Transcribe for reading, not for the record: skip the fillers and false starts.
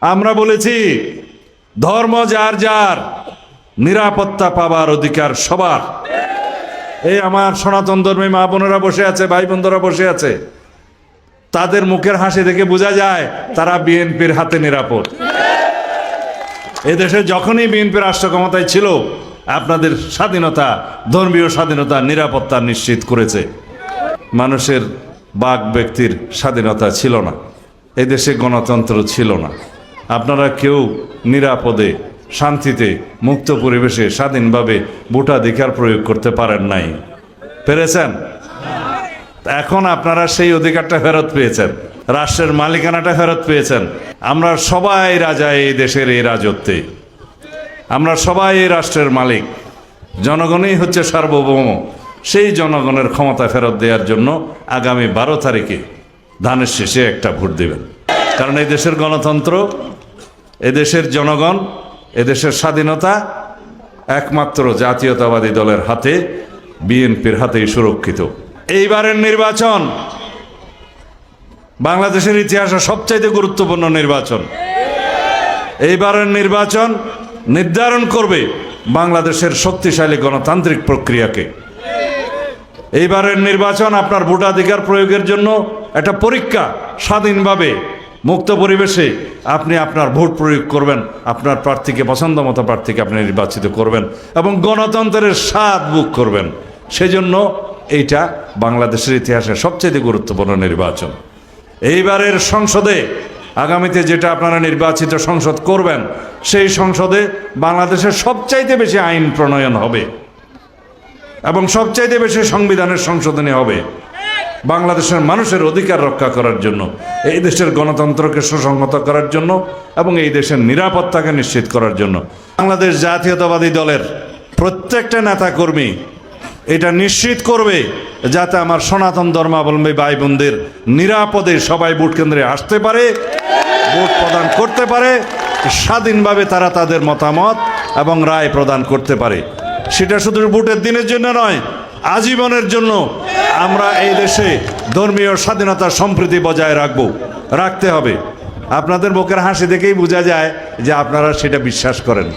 আমরা বলেছি ধর্ম যার যার, নিরাপত্তা পাবার অধিকার সবার। এই আমার সনাতন ধর্মী মা বোনেরা বসে আছে, ভাই বন্ধুরা বসে আছে, তাদের মুখের হাসি দেখে বোঝা যায় তারা বিএনপির হাতে নিরাপদ। এদেশে যখনই বিএনপি রাষ্ট্র ক্ষমতায় ছিল, আপনাদের স্বাধীনতা, ধর্মীয় স্বাধীনতা, নিরাপত্তা নিশ্চিত করেছে। মানুষের বাক ব্যক্তির স্বাধীনতা ছিল না, এদেশে গণতন্ত্র ছিল না। আপনারা কেউ নিরাপদে, শান্তিতে, মুক্ত পরিবেশে স্বাধীনভাবে ভোটাধিকার প্রয়োগ করতে পারেন নাই। পেরেছেন? এখন আপনারা সেই অধিকারটা ফেরত পেয়েছেন, রাষ্ট্রের মালিকানাটা ফেরত পেয়েছেন। আমরা সবাই রাজা এই দেশের, এই রাজত্বে আমরা সবাই এই রাষ্ট্রের মালিক। জনগণই হচ্ছে সার্বভৌম। সেই জনগণের ক্ষমতা ফেরত দেওয়ার জন্য আগামী 12 তারিখে ধানের শেষে একটা ভোট দেবেন। কারণ এই দেশের গণতন্ত্র, এদেশের জনগণ, এদেশের স্বাধীনতা একমাত্র জাতীয়তাবাদী দলের হাতে, বিএনপির হাতেই সুরক্ষিত। এইবারের নির্বাচন বাংলাদেশের ইতিহাসে সবচাইতে গুরুত্বপূর্ণ নির্বাচন। এইবারের নির্বাচন নির্ধারণ করবে বাংলাদেশের শক্তিশালী গণতান্ত্রিক প্রক্রিয়াকে। এইবারের নির্বাচন আপনার ভোটাধিকার প্রয়োগের জন্য একটা পরীক্ষা। স্বাধীনভাবে, মুক্ত পরিবেশে আপনি আপনার ভোট প্রয়োগ করবেন, আপনার প্রার্থীকে, পছন্দ মতো প্রার্থীকে আপনি নির্বাচিত করবেন এবং গণতন্ত্রের স্বাদ ভোগ করবেন। সেজন্য এইটা বাংলাদেশের ইতিহাসে সবচেয়ে গুরুত্বপূর্ণ নির্বাচন। এইবারের সংসদে, আগামীতে যেটা আপনারা নির্বাচিত সংসদ করবেন, সেই সংসদে বাংলাদেশের সবচাইতে বেশি আইন প্রণয়ন হবে এবং সবচাইতে বেশি সংবিধানের সংশোধনী হবে বাংলাদেশের মানুষের অধিকার রক্ষা করার জন্য, এই দেশের গণতন্ত্রকে সুসংহত করার জন্য এবং এই দেশের নিরাপত্তাকে নিশ্চিত করার জন্য। বাংলাদেশ জাতীয়তাবাদী দলের প্রত্যেকটা নেতাকর্মী এটা নিশ্চিত করবে যাতে আমার সনাতন ধর্মাবলম্বী ভাই বোনদের নিরাপদে সবাই ভোট কেন্দ্রে আসতে পারে, ভোট প্রদান করতে পারে, স্বাধীনভাবে তারা তাদের মতামত এবং রায় প্রদান করতে পারে। সেটা শুধু ভোটের দিনের জন্য নয়, আজীবনের জন্য আমরা এই দেশে ধর্মীয় স্বাধীনতা, সম্প্রীতি বজায় রাখতে হবে। আপনাদের মুখের হাসি দেখেই বোঝা যায় যে আপনারা সেটা বিশ্বাস করেন।